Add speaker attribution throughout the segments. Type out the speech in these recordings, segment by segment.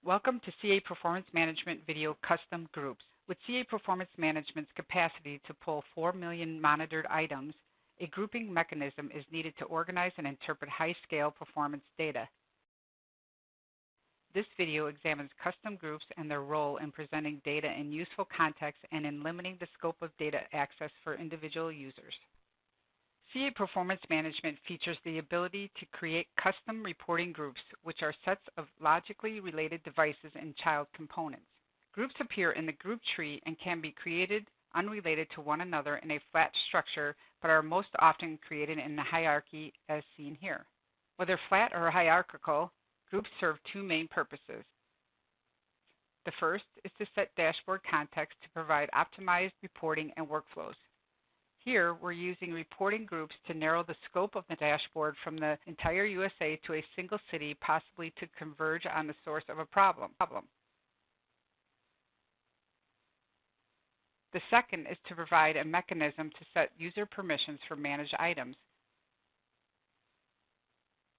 Speaker 1: Welcome to CA Performance Management Video Custom Groups. With CA Performance Management's capacity to pull 4 million monitored items, a grouping mechanism is needed to organize and interpret high-scale performance data. This video examines custom groups and their role in presenting data in useful context and in limiting the scope of data access for individual users. CA Performance Management features the ability to create custom reporting groups, which are sets of logically related devices and child components. Groups appear in the group tree and can be created unrelated to one another in a flat structure, but are most often created in the hierarchy as seen here. Whether flat or hierarchical, groups serve two main purposes. The first is to set dashboard context to provide optimized reporting and workflows. Here, we're using reporting groups to narrow the scope of the dashboard from the entire USA to a single city, possibly to converge on the source of a problem. The second is to provide a mechanism to set user permissions for managed items.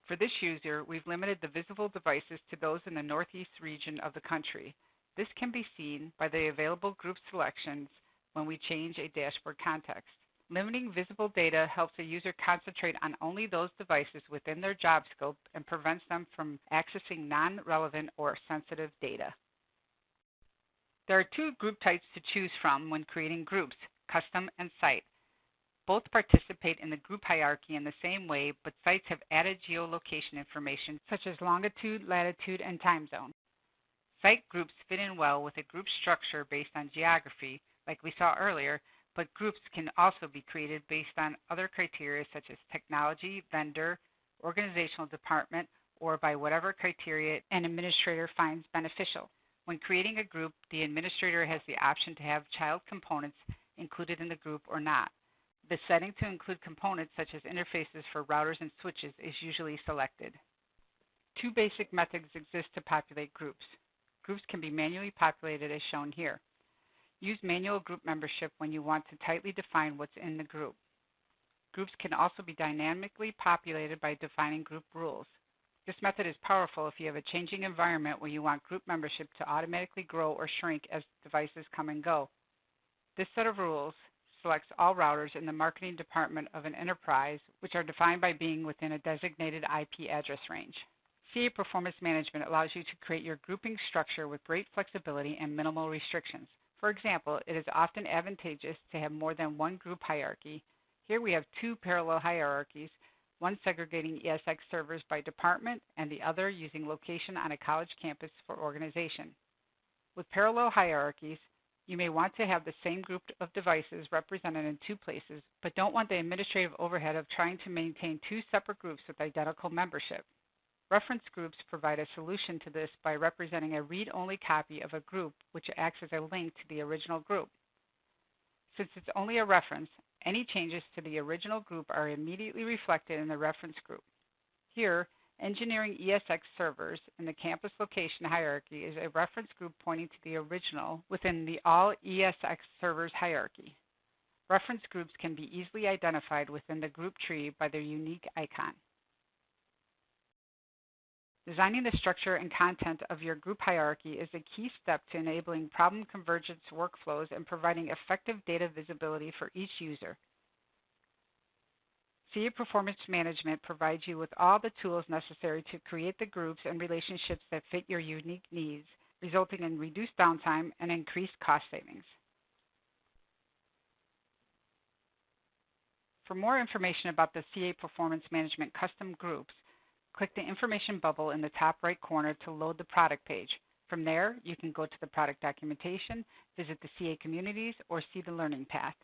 Speaker 1: For this user, we've limited the visible devices to those in the Northeast region of the country. This can be seen by the available group selections when we change a dashboard context. Limiting visible data helps a user concentrate on only those devices within their job scope and prevents them from accessing non-relevant or sensitive data. There are two group types to choose from when creating groups, custom and site. Both participate in the group hierarchy in the same way, but sites have added geolocation information such as longitude, latitude, and time zone. Site groups fit in well with a group structure based on geography, like we saw earlier, but groups can also be created based on other criteria such as technology, vendor, organizational department, or by whatever criteria an administrator finds beneficial. When creating a group, the administrator has the option to have child components included in the group or not. The setting to include components such as interfaces for routers and switches is usually selected. Two basic methods exist to populate groups. Groups can be manually populated as shown here. Use manual group membership when you want to tightly define what's in the group. Groups can also be dynamically populated by defining group rules. This method is powerful if you have a changing environment where you want group membership to automatically grow or shrink as devices come and go. This set of rules selects all routers in the marketing department of an enterprise, which are defined by being within a designated IP address range. CA Performance Management allows you to create your grouping structure with great flexibility and minimal restrictions. For example, it is often advantageous to have more than one group hierarchy. Here we have two parallel hierarchies, one segregating ESX servers by department and the other using location on a college campus for organization. With parallel hierarchies, you may want to have the same group of devices represented in two places, but don't want the administrative overhead of trying to maintain two separate groups with identical membership. Reference groups provide a solution to this by representing a read-only copy of a group which acts as a link to the original group. Since it's only a reference, any changes to the original group are immediately reflected in the reference group. Here, Engineering ESX Servers in the campus location hierarchy is a reference group pointing to the original within the All ESX Servers hierarchy. Reference groups can be easily identified within the group tree by their unique icon. Designing the structure and content of your group hierarchy is a key step to enabling problem convergence workflows and providing effective data visibility for each user. CA Performance Management provides you with all the tools necessary to create the groups and relationships that fit your unique needs, resulting in reduced downtime and increased cost savings. For more information about the CA Performance Management custom groups, click the information bubble in the top right corner to load the product page. From there, you can go to the product documentation, visit the CA communities, or see the learning path.